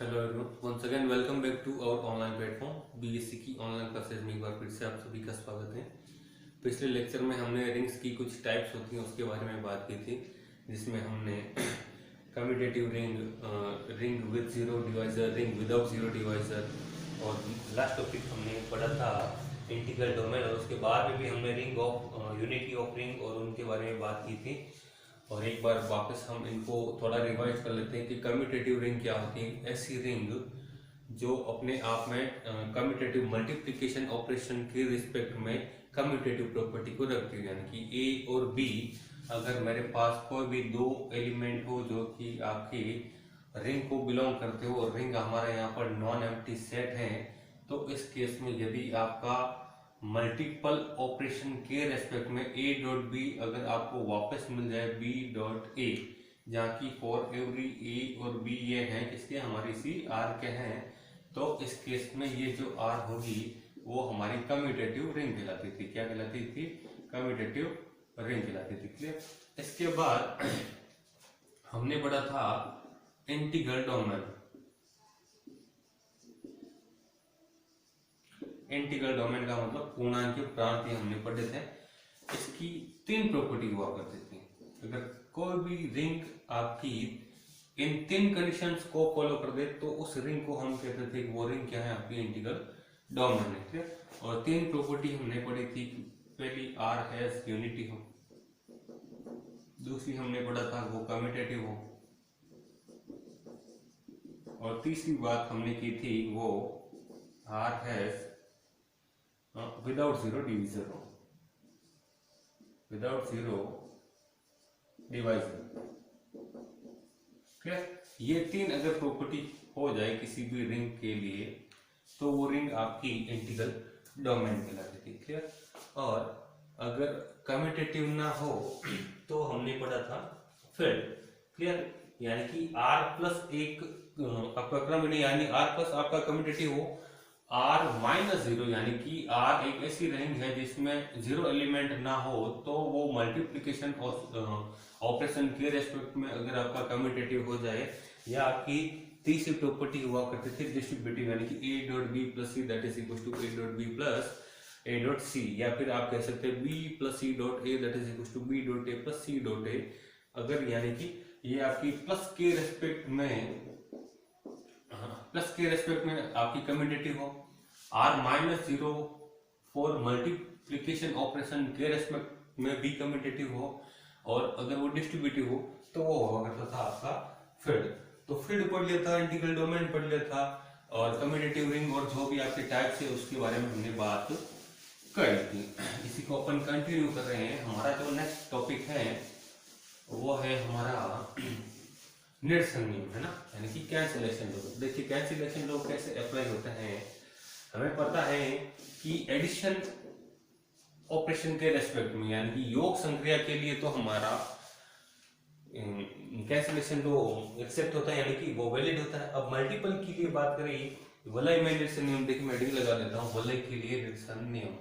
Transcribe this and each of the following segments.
Hello everyone, once again welcome back to our online platform BSc की online classes में एक बार फिर से आप सभी का स्वागत है। पिछले लेक्चर में हमने रिंग्स की कुछ टाइप्स होती हैं उसके बारे में बात की थी, जिसमें हमने commutative ring, ring with zero divisor, ring without zero divisor और लास्ट टॉपिक हमने पढ़ा था इंटीग्रल डोमेन, और उसके बाद में भी हमने ring of unity of ring और उनके बारे में बात की थी। और एक बार वापस हम इनको थोड़ा रिवाइज कर लेते हैं कि कम्यूटेटिव रिंग क्या होती है। ऐसी रिंग जो अपने आप में कम्यूटेटिव मल्टीप्लिकेशन ऑपरेशन के रिस्पेक्ट में कम्यूटेटिव प्रॉपर्टी को रखती है, यानी कि ए और बी अगर मेरे पास कोई भी दो एलिमेंट हो जो कि आपकी रिंग को बिलोंग करते हो और रिंग हमारा यहाँ पर नॉन एम्प्टी सेट है, तो इस केस में यदि आपका मल्टीपल ऑपरेशन के रेस्पेक्ट में ए डॉट बी अगर आपको वापस मिल जाए बी डॉट ए, जहाँ की फॉर एवरी ए और बी ये हैं किसके, हमारी सी आर के हैं, तो इस केस में ये जो आर होगी वो हमारी कम्यूटेटिव रिंग कहलाती थी। क्या कहलाती थी? कम्यूटेटिव रिंग कहलाती थी। क्लियर? इसके बाद हमने पढ़ा था इंटीग्रल डोमेन। इंटीग्रल डोमेन का मतलब पूर्णांक की प्रांतीय हमने पढ़े थे। इसकी तीन प्रॉपर्टी हुआ करती थी। अगर कोई भी रिंग आपकी इन तीन कंडीशंस को फॉलो कर दे तो उस रिंग को हम कहते थे कि वो रिंग क्या है, आपकी इंटीग्रल डोमेन है। ठीक? और तीन प्रॉपर्टी हमने पढ़ी थी। पहली आर हैज यूनिटी हो, दूसरी हमने पढ़ा था वो कम्यूटेटिव हो, और तीसरी बात हमने की थी वो R has without zero divisor हो, विदाउट जीरो डिवाइजर। क्लियर? ये तीन अगर प्रॉपर्टी हो जाए किसी भी रिंग के लिए तो वो रिंग आपकी इंटीग्रल डोमेन कहलाती थी। क्लियर? और अगर कम्यूटेटिव ना हो तो हमने पढ़ा था फील्ड। क्लियर? यानी कि r प्लस एक आपका क्रम नहीं, यानी r प्लस आपका कम्यूटेटिव हो, r माइनस जीरो यानी कि r एक ऐसी रिंग है जिसमें जीरो एलिमेंट ना हो, तो वो मल्टीप्लिकेशन ऑपरेशन के रेस्पेक्ट में अगर आपका कम्यूटेटिव हो जाए, या आपकी तीसरी प्रॉपर्टी हुआ करती थी डिस्ट्रीब्यूटिव, यानी कि a dot B plus C that is equal to a dot B plus a dot C, या फिर आप कह सकते हैं b plus C dot a that is equal to b dot a plus C dot a। अगर यानी कि ये आपकी प्लस के रेस्पेक्ट में आपकी कम्यूटेटिव हो, r minus zero for multiplication operation के रेस्पेक्ट में भी कम्यूटेटिव हो, और अगर वो डिस्ट्रीब्यूटिव हो तो वो हुआ करता था आपका फील्ड। तो फील्ड पढ़ लिया था, इंटीग्रल डोमेन पढ़ लिया था, और कम्यूटेटिव रिंग और जो भी आपके टाइप्स है उसके बारे में हमने बात करी थी। इसी को अपन कंटिन्यू कर रहे हैं। हमारा जो नेक्स्ट टॉपिक है वो है हमारा निरसन नियम, है ना, यानी कि कैंसिलेशन लॉ। देखिए कैंसिलेशन लॉ कैसे अप्लाई होता है। हमें पता है कि एडिशन ऑपरेशन के रेस्पेक्ट में, यानी कि योग संक्रिया के लिए तो हमारा कैंसिलेशन लॉ एक्सेप्ट होता है, यानी कि वो वैलिड होता है। अब मल्टीपल के लिए बात करें, वलय में निरसन नियम, देखिए मैं डी लगा देता हूँ, वलय के लिए निरसन नियम,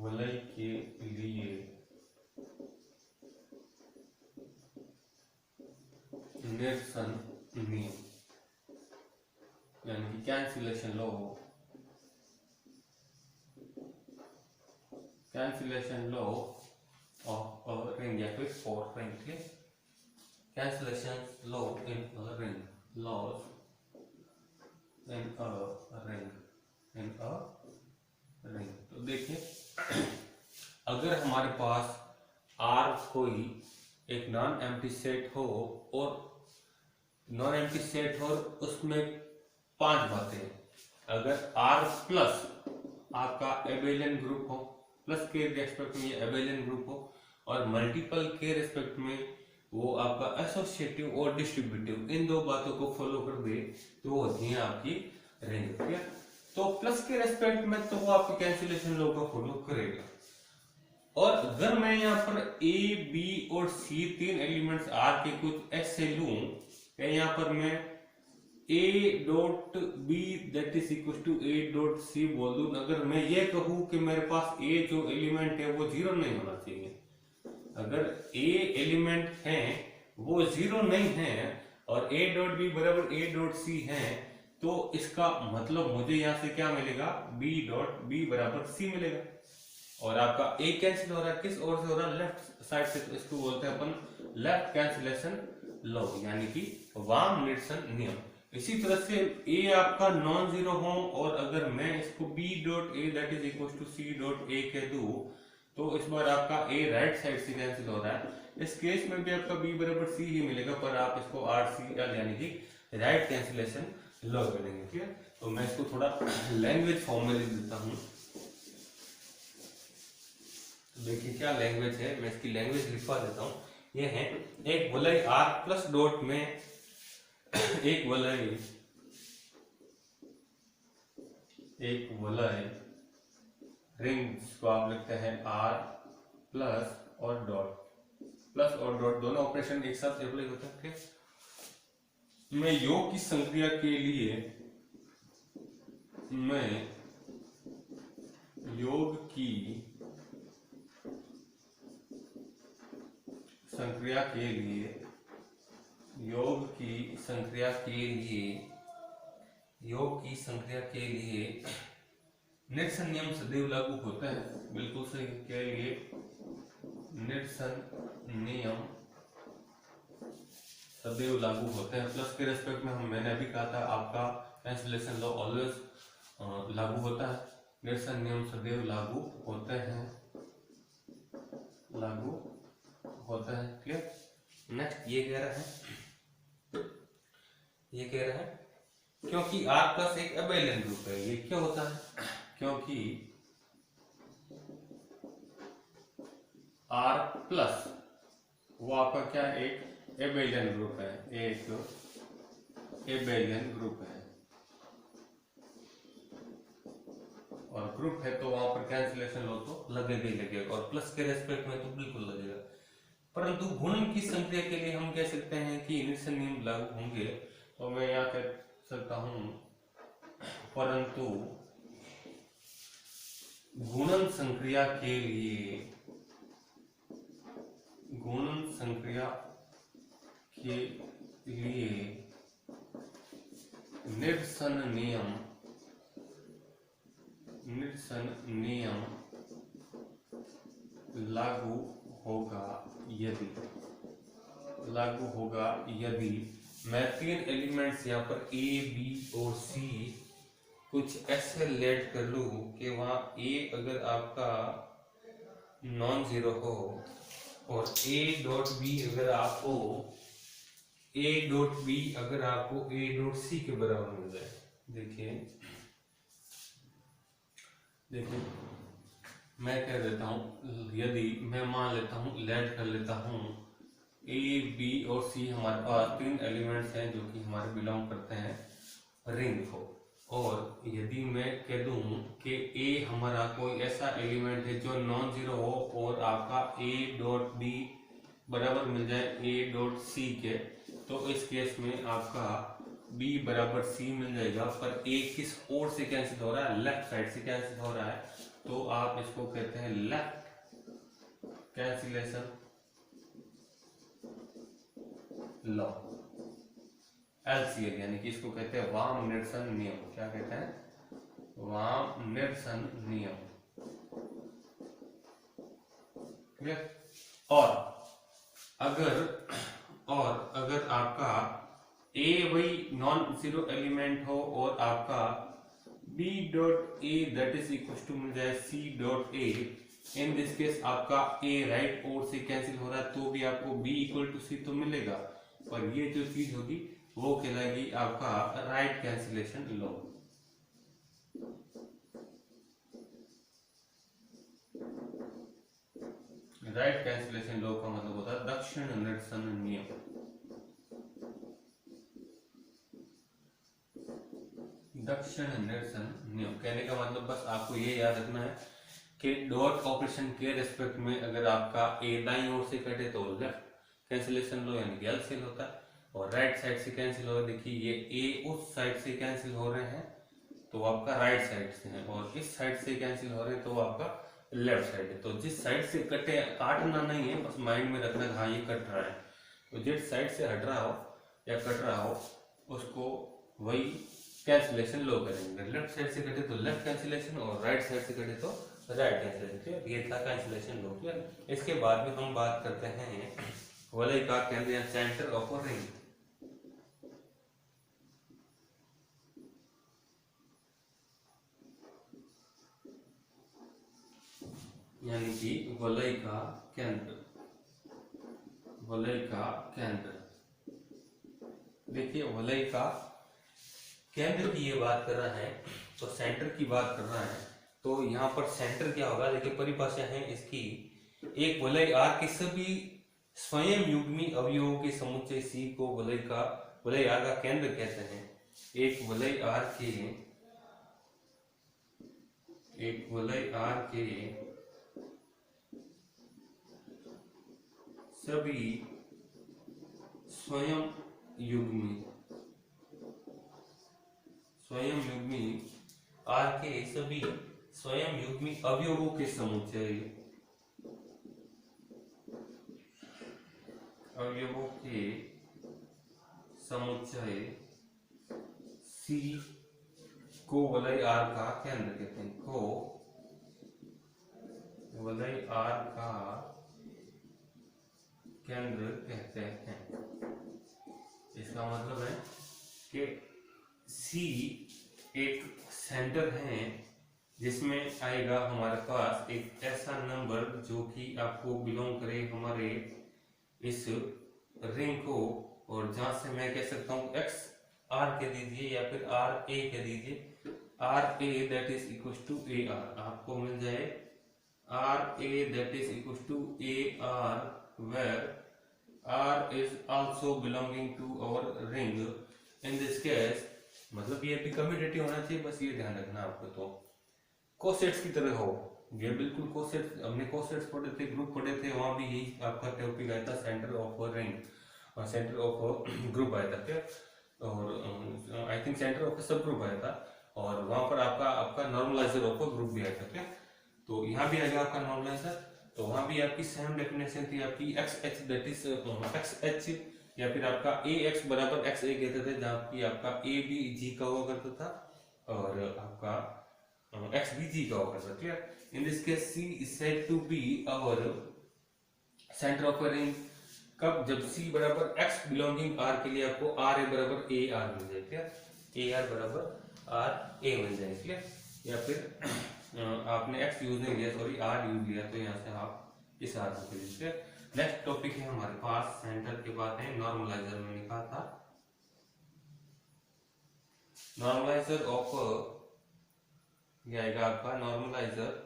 वलय के लिए निरसन नियम, यानी कि cancellation law, cancellation law of a ring या फिर for ring. Cancellation law in a ring, laws in a ring, in a ring. तो देखिए अगर हमारे पास R कोई एक नॉन एम्प्टी सेट हो, और नॉन एम्प्टी सेट हो उसमें पांच बातें, अगर R प्लस आपका एबेलियन ग्रुप हो, प्लस के रेस्पेक्ट में ये एबेलियन ग्रुप हो, और मल्टीपल के रेस्पेक्ट में वो आपका एसोसिएटिव और डिस्ट्रीब्यूटिव, इन दो बातों को फॉलो कर दे तो वो होती है आपकी रिंग। ठीक है? तो प्लस के रेस्पेक्ट में तो वो आपके कैंसिलेशन लॉ को फॉलो करेगा। और अगर मैं यहाँ पर ए बी और सी तीन एलिमेंट्स आर के कुछ ऐसे लूं, यहाँ पर मैं A dot B that is equal to A dot C बोल दूं, अगर मैं ये कहूं कि मेरे पास ए जो एलिमेंट है वो जीरो नहीं होना चाहिए, अगर ए एलिमेंट है वो जीरो नहीं है और a डॉट बी बराबर a डॉट सी है, तो इसका मतलब मुझे यहाँ से क्या मिलेगा, b डॉट बी बराबर सी मिलेगा। और आपका a कैंसिल हो रहा है, किस ओर से हो रहा है, लेफ्ट साइड से, तो इसको बोलते हैं अपन लेफ्ट कैंसिलेशन लॉ, यानी कि वाम निरसन नियम। इसी तरह से a आपका नॉन जीरो हो और अगर मैं इसको b dot a that is equal to c dot a कह दूं, तो इस बार आपका a राइट साइड से कैंसिल हो रहा है। इस केस में भी आपका b बराबर c ही मिलेगा, पर आप इसको RCL यानी कि राइट कैंसिलेशन लॉ करेंगे। ठीक है, तो मैं इसको थोड़ा लैंग्वेज फॉर्म में लिख देता हूँ। देखिए क्या लैंग्वेज है, मैं इसकी लैंग्वेज लिखवा देता हूँ। ये है एक वलय R प्लस डॉट में एक वलय रिंग, जिसको आप लिखते हैं R प्लस और डॉट, प्लस और डॉट दोनों ऑपरेशन एक साथ अप्लाई होता है। मैं योग की संक्रिया के लिए निरसन नियम सदैव लागू होता है। बिल्कुल सही, के लिए निरसन नियम सदैव लागू होते हैं। प्लस के रेस्पेक्ट में मैंने अभी कहा था आपका कैंसिलेशन लॉ ऑलवेज लागू होता है। निरसन नियम सदैव लागू होते हैं। क्लियर। नेक्स्ट ये कह रहा है क्योंकि R प्लस एक अबेलियन ग्रुप है। ये क्या होता है, क्योंकि R प्लस वो आपका क्या है, एक एबेलियन ग्रुप है, और ग्रुप है तो वहां पर कैंसिलेशन लो तो लगेगा और प्लस के रेस्पेक्ट में तो बिल्कुल लगेगा। परंतु गुणन की संक्रिया के लिए हम कह सकते हैं कि निरसन नियम लागू होंगे, तो मैं यहाँ कह सकता हूं परंतु गुणन संक्रिया के लिए निरसन नियम लागू होगा यदि मैं तीन एलिमेंट्स यहाँ पर A, B और C कुछ ऐसे लेट कर लूं कि वहां A अगर आपका नॉन जीरो हो और A डॉट B अगर आपको A डॉट C के बराबर मिल जाए। देखिए मैं कह देता हूं, यदि मैं मान लेता हूं, लेट कर लेता हूं A, B और C हमारे पास तीन एलिमेंट्स हैं जो कि हमारे बिलोंग करते हैं रिंग को, और यदि मैं कह दूं कि A हमारा कोई ऐसा एलिमेंट है जो नॉन जीरो हो और आपका A डॉट B बराबर मिल जाए A डॉट C के, तो इस केस में आपका B बराबर C मिल जाएगा। पर A किस ओर से कैंसिल हो रहा है, लेफ्ट साइड से कैंसिल हो रहा है, तो आप इसको कहते हैं लेफ्ट कैंसिलेशन लॉ, LCL, यानी कि इसको कहते हैं वाम निरसन नियम। क्या कहते हैं, वाम निरसन नियम। क्लियर। और अगर आपका A वही नॉन जीरो एलिमेंट हो और आपका B dot A that is equal to मिल जाए C dot A, in this case आपका A राइट ओर से कैंसिल हो रहा है तो भी आपको B इक्वल टू C तो मिलेगा, पर ये जो चीज होगी वो कहलाएगी आपका right cancellation law. Right cancellation law का मतलब होता है दक्षिण निरसन नियम। दक्षिण निरसन नियम कहने का मतलब बस आपको ये याद रखना है कि डॉट ऑपरेशन के रेस्पेक्ट में अगर आपका A दाईं ओर से कटे तो लेफ्ट कैंसिलेशन लॉ यानी कि LCL होता है, और राइट साइड से कैंसिल हो रहा है, देखिए ये A उस साइड से कैंसिल हो रहे हैं तो आपका राइट साइड से है, और इस साइड से कैंसिल हो रहे हैं तो आपका लेफ्ट साइड है। तो जिस साइड से कटे, काटना नहीं है, बस माइंड में रखना हाँ ये कट रहा है, तो जेड साइड से हट रहा हो या कट रहा हो उसको वही कैंसिलेशन लो करेंगे। लेफ्ट साइड से कटे तो लेफ्ट कैंसिलेशन और राइट साइड से कटे तो राइट कैंसिलेशन। क्लियर, ये था कैंसिलेशन लो। क्लियर, इसके बाद में हम बात करते हैं वलय का केंद्र या सेंटर ऑफ अ रिंग। यानी कि वलय का केंद्र, वलय का केंद्र। देखिए वलय का केंद्र की ये बात कर रहा है तो सेंटर की बात कर रहा है, तो यहाँ पर सेंटर क्या होगा? देखिए परिभाषा है इसकी, एक वलय आर के सभी स्वयं युग्मी अवयवों के समुच्चय सी को वलय आर का केंद्र कहते हैं। एक वलय आर के सभी स्वयं युग्मी आर के सभी स्वयं युग्मी अवयवों के समुच्चय सी को वलय आर का केंद्र कहते हैं। को वलय आर का केंद्र कहते हैं। इसका मतलब है कि सी एक सेंटर है जिसमें आएगा हमारे पास एक ऐसा नंबर जो कि आपको बिलोंग करे हमारे इस रिंग को, और जहां से मैं कह सकता हूं एक्स आर कह दीजिए या फिर आर ए कह दीजिए। R A that is equal to A R, आपको मिल जाए R A that is equal to A R where R is also belonging to our ring. In this case, मतलब ये भी कम्यूटेटिव होना चाहिए, बस ये ध्यान रखना आपको। तो कोसेट्स की तरह हो, ये बिल्कुल कोसेट्स, हमने कोसेट्स पढ़े थे, ग्रुप पढ़े थे, वहां भी यही आपका टॉपिक आया था, सेंटर ऑफ अ रिंग और सेंटर ऑफ ग्रुप आया था। क्या, और आई थिंक सेंटर ऑफ सब ग्रुप आया था, और वहां पर आपका नॉर्मलाइजर ऑफ ग्रुप भी आया था। क्या, तो यहाँ भी आएगा आपका नॉर्मलाइजर, तो वहां भी आपकी सेम डेफिनेशन थी आपकी x H that is x H, या फिर आपका ए एक्स बराबर एक्स ए कहते थे, जहाँ की आपका ए भी जी का हुआ करता था और आपका एक्स भी जी का हुआ करता था। Clear, in this case C is said to be our centre of a ring. कब? जब सी बराबर एक्स बिलोंगिंग आर के लिए आपको आर ए बराबर ए आर मिल जाए। क्लियर, ए आर बराबर आर ए मिल जाए। क्लियर, या फिर आपने x यूज नहीं लिया, सॉरी r यूज लिया, तो यहाँ से आप इस r को लीजिए। नेक्स्ट टॉपिक है हमारे पास सेंटर के बाद है नॉर्मलाइजर में लिखा था। नॉर्मलाइजर ऑफ ये आएगा आपका नॉर्मलाइजर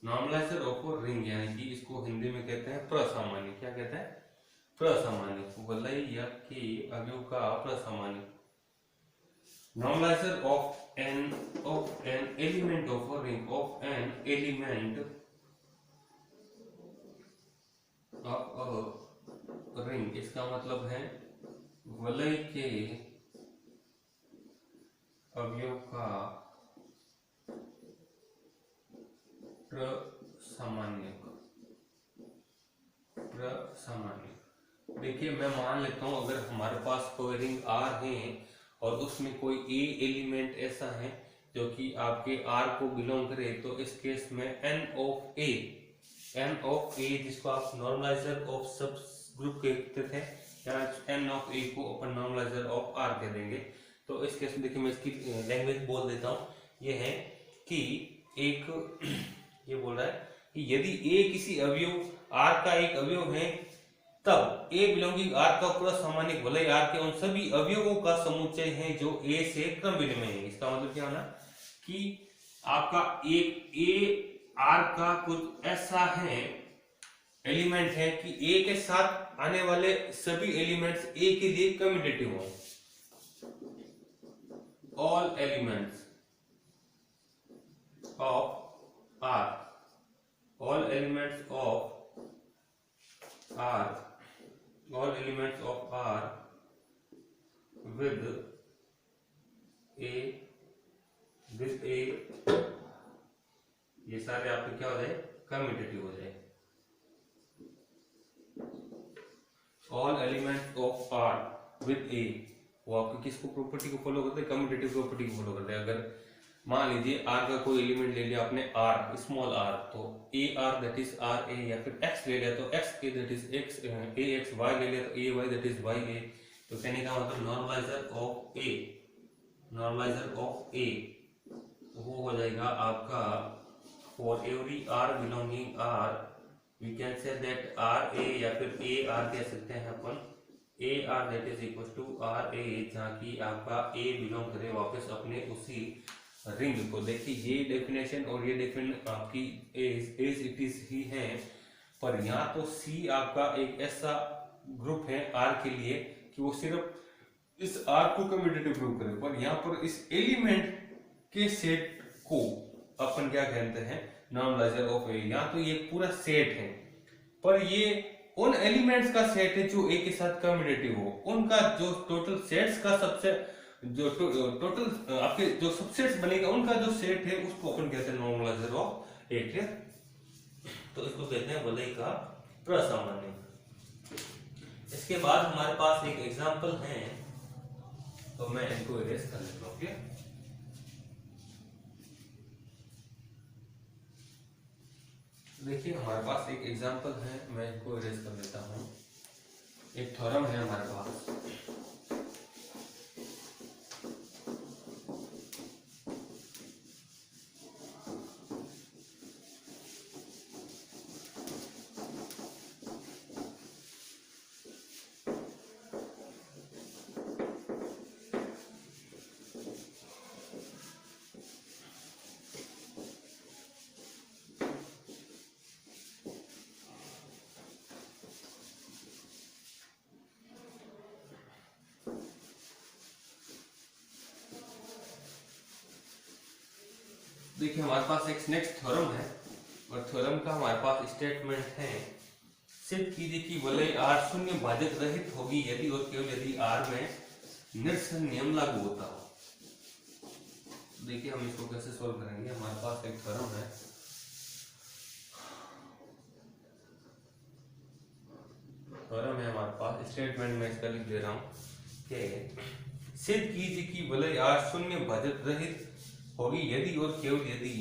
नॉर्मलाइजर ऑफ रिंग, यानी कि इसको हिंदी में कहते हैं प्रसामान्य। क्या कहते हैं? प्रसामान्य। वलय के अवयव का प्रसामान्य। Normaliser of an element of a ring, of an element of a ring, इसका मतलब है वलय के अवयव का प्रसामान्य। देखिए मैं मान लेता हूं अगर हमारे पास कोई रिंग आर है और उसमें कोई ए एलिमेंट ऐसा है जो कि आपके आर को बिलोंग करे, तो इस केस में एन ऑफ ए जिसको आप नॉर्मलाइजर ऑफ सब ग्रुप कहते थे, या एन ऑफ ए को अपन नॉर्मलाइजर ऑफ आर कह देंगे। तो इस केस में देखिए मैं इसकी लैंग्वेज बोल देता हूँ, ये है कि एक ये बोल रहा है कि यदि ए किसी अवयव आर का एक अवयव है, तब ए बिलोंगिंग आर का पूरा सामान्य वलय आर के उन सभी अवयवों का समुच्चय है जो ए से क्रम विनिमय है। इसका मतलब क्या होना कि आपका एक ए आर का कुछ ऐसा है एलिमेंट है कि ए के साथ आने वाले सभी एलिमेंट्स ए के लिए कम्यूटेटिव हो। All elements of R, all elements of R with A with A, ये सारे आपके क्या हो जाए, कम्यूटेटिव हो जाए। All elements of R with A, वो आपके किसको प्रॉपर्टी को फॉलो करते हैं, कम्यूटेटिव प्रॉपर्टी को फॉलो करते हैं। अगर मान लीजिए आर का कोई एलिमेंट ले लिया आपने, आर स्मॉल आर, तो A R that is R A, या फिर एक्स ले लिया तो X A that is X A X, Y ले लिया तो A Y that is Y A. तो कहने का मतलब normaliser of A, normaliser of A वो हो जाएगा आपका for every R belonging R, we can say that R A, या फिर ए आर कह सकते हैं अपन, A R that is equal to R A, जहाँ की आपका ए बिलोंग करे वापस अपने उसी रिंग को। देखिए ये डेफिनेशन और ये डेफिनेशन आपकी एज इट इज ही है, पर यहाँ तो सी आपका एक ऐसा ग्रुप है आर के लिए कि वो सिर्फ इस आर को कम्यूटेटिव प्रूव करे, पर यहाँ पर इस एलिमेंट के सेट को अपन क्या कहते हैं, नॉर्मलाइजर ऑफ ए। यहाँ तो ये पूरा सेट है, पर ये उन एलिमेंट्स का सेट है जो ए के साथ कम्यूटेटिव हो, उनका जो टोटल सेट्स का सबसे जो टोटल आपके जो सबसेट्स बनेगा उनका जो सेट है उसको अपन कहते हैं नॉर्मलाइजर ऑफ ए। तो इसको कहते हैं वलय का प्रसामान्य। इसके बाद हमारे पास एक एग्जांपल है, तो मैं इनको इरेज कर लेता हूँ। ओके, देखिए हमारे पास एक एग्जांपल है, मैं इनको इरेज कर लेता हूँ। एक थ्योरम है हमारे पास, देखिए हमारे पास एक नेक्स्ट थ्योरम है, और थ्योरम का हमारे पास स्टेटमेंट है, सिद्ध कीजिए कि वलय आर शून्य भाजक रहित होगी यदि और केवल यदि आर में निरसन नियम लागू होता हो। देखिए हम इसको कैसे सोल्व करेंगे। हमारे पास एक थ्योरम है, थ्योरम है हमारे पास, स्टेटमेंट में इसका लिख दे रहा हूं कि सिद्ध कीजिए कि वलय आर शून्य भाजक रहित होगी यदि और केवल यदि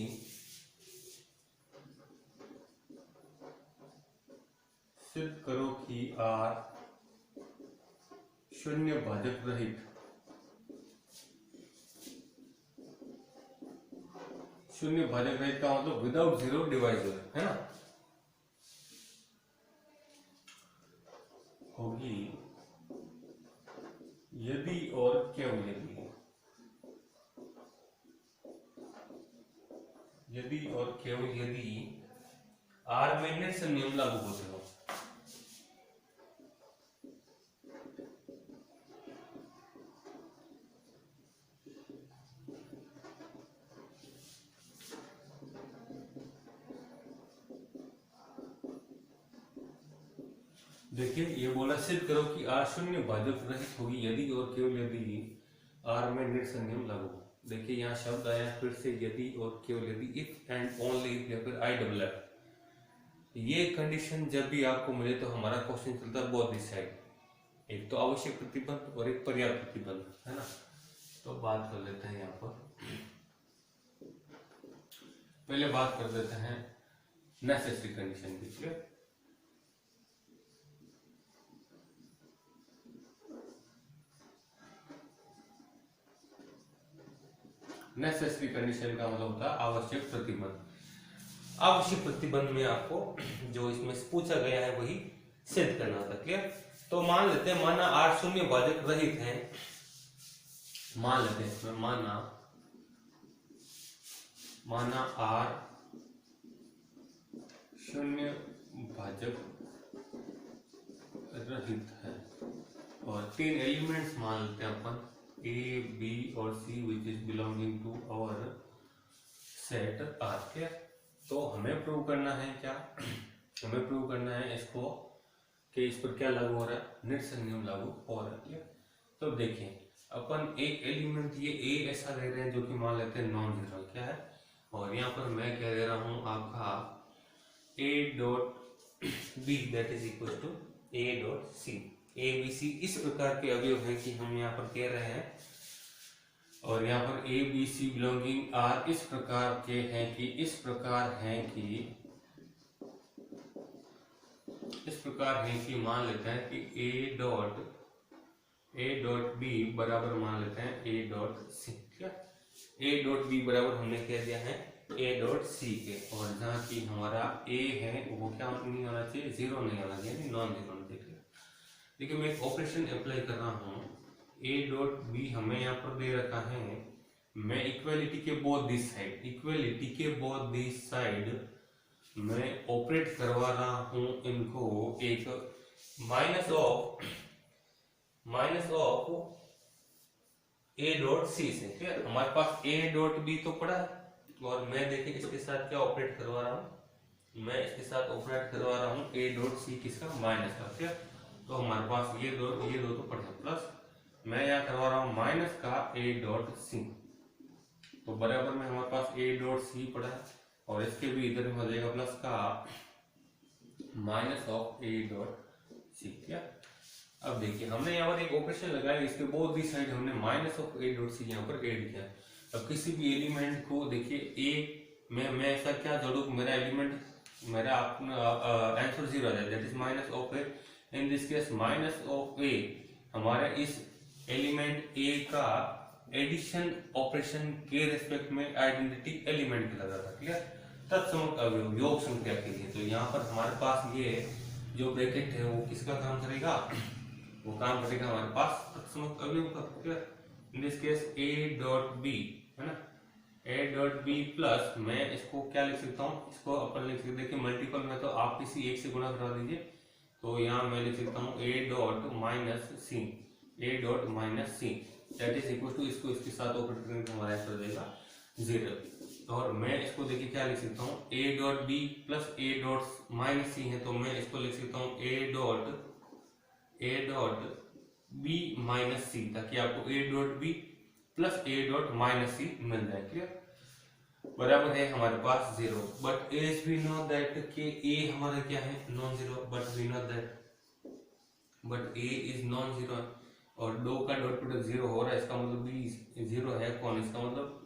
सिद्ध करो कि आर शून्य भाजक रहित, शून्य भाजक रहित का मतलब विदाउट जीरो डिवाइजर है ना, होगी यदि और केवल यदि और केवल यदि आर में निरसन नियम लागू होते हो। देखिए ये बोला सिद्ध करो कि आर शून्य भाजक रहित होगी यदि और केवल यदि आर में निरसन नियम लागू हो। देखिए यहाँ शब्द आया फिर से, यदि और केवल यदि, इफ एंड ओनली इफ, या फिर आई डबल एफ। ये कंडीशन जब भी आपको मिले तो हमारा क्वेश्चन चलता है बोथ दिस साइड, एक तो आवश्यक प्रतिबंध और एक पर्याप्त प्रतिबंध, है ना। तो बात कर लेते हैं यहाँ पर, पहले बात कर देते हैं नेसेसरी कंडीशन की। नेसेसरी कंडीशन का मतलब होता है आवश्यक प्रतिबंध। आवश्यक प्रतिबंध में आपको जो इसमें पूछा गया है वही सिद्ध करना होता है। क्लियर। तो मान लेते हैं, माना आर शून्य भाजक रहित है, मान लेते हैं इसमें माना आर शून्य भाजक रहित है और तीन एलिमेंट्स मान लेते हैं अपन, ए बी और C, which is belonging to our set R. के तो हमें प्रूव करना है क्या, हमें प्रूव करना है इसको कि इस पर क्या लागू हो रहा है, निरसन नियम लागू हो रहा है। तो देखिए अपन एक एलिमेंट ये ए ऐसा ले रहे हैं जो कि मान लेते हैं नॉन जीरो, क्या है, और यहाँ पर मैं क्या दे रहा हूँ आपका A dot B that is equal to A dot C. A B C इस प्रकार के अवयव है कि हम यहाँ पर कह रहे हैं, और यहाँ पर A B C belonging R इस प्रकार के हैं कि इस प्रकार है कि मान लेते हैं कि ए डॉट बी बराबर मान लेते हैं ए डॉट सी। ठीक है, ए डॉट बी बराबर हमने कह दिया है ए डॉट सी के, और जहाँ की हमारा ए है वो क्या नहीं होना चाहिए, जीरो नहीं होना चाहिए, नॉन जीरो होना चाहिए। देखिए मैं एक ऑपरेशन अप्लाई कर रहा हूँ, ए डॉट बी हमें यहाँ पर दे रखा है, मैं इक्वलिटी के बोथ दिस साइड मैं ऑपरेट करवा रहा हूँ इनको एक minus of A dot C से। ठीक है, हमारे पास ए डॉट बी तो पड़ा है, और मैं देखिए इसके साथ क्या ऑपरेट करवा रहा हूँ, मैं इसके साथ ऑपरेट करवा रहा हूँ ए डॉट सी किसका, माइनस का। ठीक है, तो हमारे पास ये दो तो पड़े, प्लस मैं यहाँ करवा रहा हूँ माइनस का ए डॉट सी, तो बराबर में हमारे पास ए डॉट सी पड़ा है, और इसके भी इधर हो जाएगा प्लस का minus of A dot C. क्या, अब देखिए हमने यहाँ पर एक ऑपरेशन लगाया, इसके बोथ दी साइड हमने minus of A dot C यहाँ पर ऐड किया। अब किसी भी एलिमेंट को देखिए ए में मैं ऐसा क्या जोड़ू, मेरा एलिमेंट मेरा आंसर जीरो आ जाए, that is minus of A. In this case minus of A हमारे इस एलिमेंट ए का एडिशन ऑपरेशन के रेस्पेक्ट में आइडेंटिटी एलिमेंट के लगा था। ठीक है, तत्सम अवयव योग संख्या के लिए, तो यहाँ पर हमारे पास ये जो ब्रैकेट है वो किसका काम करेगा, वो काम करेगा हमारे पास तत्सम अवयव का। ठीक है, in this case A dot B है ना, ए डॉट बी प्लस मैं इसको क्या लिख सकता हूँ, इसको अपन लिख सकते, देखिए मल्टीपल में तो आप किसी एक से गुणा करा दीजिए, तो यहाँ मैं लिख सकता हूँ A dot minus C that is equal to, इसको इसके साथ ऑपरेट करने का हमारा आंसर देगा जीरो। और मैं इसको देखिए क्या लिख सकता हूँ, A dot B plus A dot minus C है, तो मैं इसको लिख सकता हूँ A dot B minus C, ताकि आपको A dot B plus A dot minus C मिल जाए। क्लियर, बराबर है हमारे पास zero, but as we know that कि ए हमारा क्या है, non zero, but we know that but A is non zero, और दो का डॉट प्रोडक्ट जीरो हो रहा है, इसका मतलब बी जीरो है कौन, इसका मतलब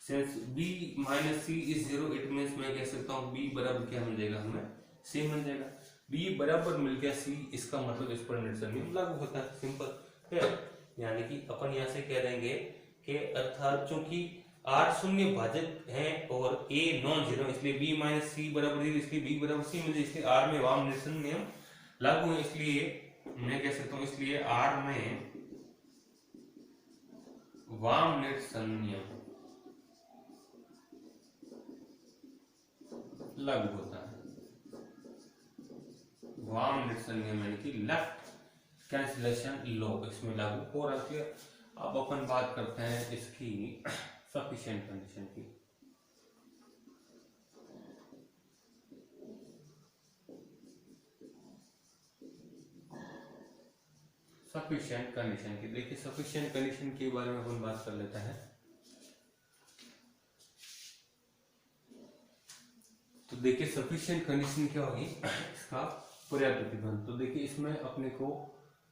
since B minus C is zero, it means मैं कह सकता हूँ बी बराबर क्या मिल जाएगा, हमें सी मिल जाएगा। बी बराबर मिल गया सी, इसका मतलब इस पर नेचर नियम लागू होता है, सिंपल है। यानी कि अपन यहाँ से कह देंगे कि अर्थात चूंकि आर शून्य भाजक है और ए नॉन जीरो, इसलिए बी माइनस सी बराबर जीरो, इसलिए बी बराबर सी मिल जाए, इसलिए आर में वाम निरसन नियम लागू है, इसलिए मैं कह सकता हूँ इसलिए आर में वाम निरसन नियम लागू होता है। वाम निरसन नियम यानी कि लेफ्ट कैंसिलेशन लॉ इसमें लागू हो रहा है। अब अपन बात करते हैं इसकी सफिशिएंट कंडीशन की। सफिशिएंट कंडीशन की, देखिए सफिशिएंट कंडीशन के बारे में अपन बात कर लेते हैं। तो देखिए सफिशिएंट कंडीशन क्या होगी, इसका पर्याप्त प्रतिबंध। तो देखिए इसमें अपने को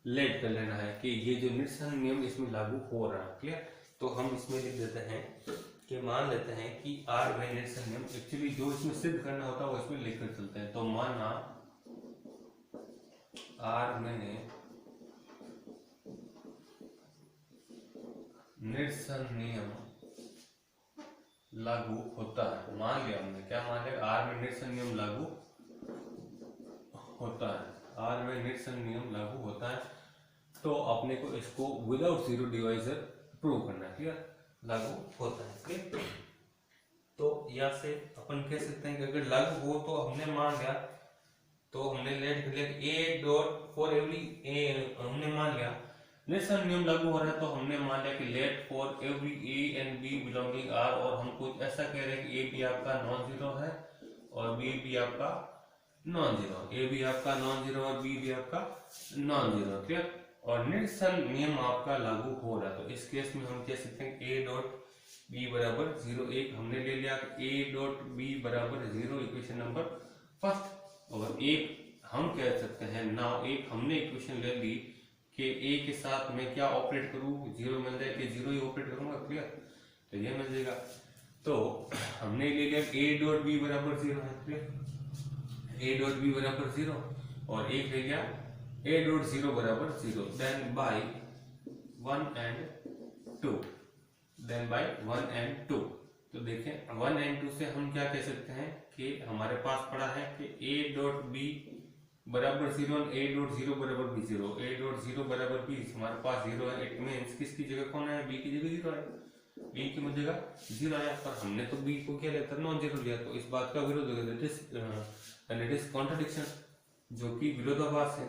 लेट कर लेना है कि ये जो निरसन नियम इसमें लागू हो रहा है। क्लियर, तो हम इसमें लिख देते हैं कि मान लेते हैं कि आर में निरसन नियम, एक्चुअली जो इसमें सिद्ध करना होता है वो इसमें लेकर चलते हैं। तो माना आर में निरसन नियम लागू होता है, मान लिया हमने, क्या मान लिया, आर में निरसन नियम लागू होता है, आर में निरसन नियम लागू होता है, तो अपने को इसको विदाउट जीरो डिवाइजर प्रूव करना है। क्लियर, लागू होता है। क्लियर, तो यहाँ से अपन कह सकते हैं कि अगर लागू हो तो हमने मान लिया, तो हमने लेट कर लिया ए डॉट फॉर एवरी ए, हमने मान लिया निरसन नियम लागू हो रहा है, तो हमने मान लिया कि let for every A and B belonging R, और हम कुछ ऐसा कह रहे हैं कि ए भी आपका नॉन जीरो है और बी भी आपका नॉन जीरो, ए भी आपका नॉन जीरो और बी भी आपका नॉन जीरो। क्लियर, और निरसन नियम आपका लागू हो रहा है। तो इस केस में हम कह सकते हैं ए डॉट बी बराबर 0, एक हमने ले लिया ए डॉट बी बराबर 0, इक्वेशन नंबर फर्स्ट। और एक हम कह सकते हैं नाउ, एक हमने इक्वेशन ले ली कि ए के साथ मैं क्या ऑपरेट करूं, 0 मिल जाए कि 0 ही ऑपरेट करूंगा, क्लियर, तो ये मिल जाएगा। तो हमने ले लिया ए डॉट बी बराबर 0 है, क्लियर, ए डॉट बी बराबर 0, और एक ले लिया ए डॉट 0 बराबर 0, then by 1 and 2, then by 1 and 2। तो देखें 1 एंड 2 से हम क्या कह सकते हैं कि हमारे पास पड़ा है कि ए डॉट बी बराबर 0 और ए डॉट 0 बराबर बी 0, ए डॉट 0 बराबर बी हमारे पास 0 है, इट मींस किसकी जगह कौन है, बी की जगह 0 है, बी की जगह 0 आया, पर हमने तो बी को क्या लिया था, नॉन जीरो लिया, तो इस बात का विरोध हो गया, इट इज कॉन्ट्रडिक्शन, जो कि विरोधाभास है,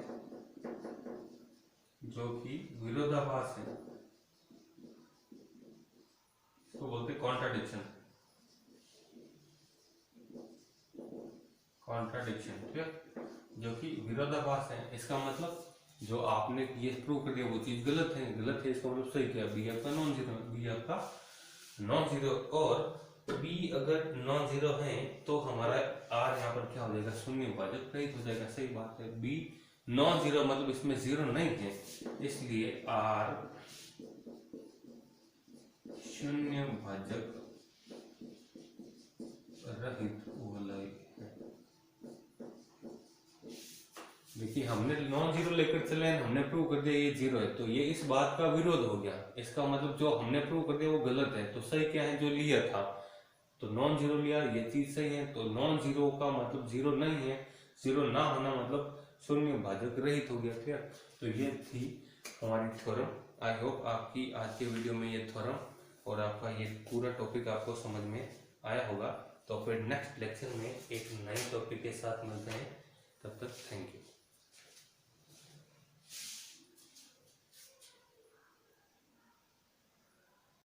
जो कि विरोधाभास है, तो बोलते कॉन्ट्रडिक्शन, कॉन्ट्रडिक्शन, ठीक है, जो कि विरोधाभास है। इसका मतलब जो आपने ये प्रूव कर दिया वो चीज गलत है, गलत है इसका मतलब सही क्या, बी आपका नॉन जीरो, बी आपका नॉन जीरो, और बी अगर नॉन जीरो है तो हमारा आर यहाँ पर क्या हो जाएगा, शून्य विभाजक रहित हो जाएगा, सही बात है, बी नॉन जीरो मतलब इसमें 0 नहीं है, इसलिए आर शून्य विभाजक रहित वलय है। देखिए हमने नॉन जीरो लेकर चले, हमने प्रूव कर दिया ये 0 है, तो ये इस बात का विरोध हो गया, इसका मतलब जो हमने प्रूव कर दिया वो गलत है, तो सही क्या है, जो लिया था तो नॉन जीरो लिया, ये चीज सही है, तो नॉन जीरो का मतलब 0 नहीं है, 0 ना होना मतलब शून्य विभाजक रहित हो गया, क्लियर। तो ये थी हमारी थ्योरम। आई होप आपकी आज के वीडियो में ये थ्योरम और आपका ये पूरा टॉपिक आपको समझ में आया होगा। तो फिर नेक्स्ट लेक्चर में एक नए टॉपिक के साथ मिलते हैं, तब तक थैंक यू।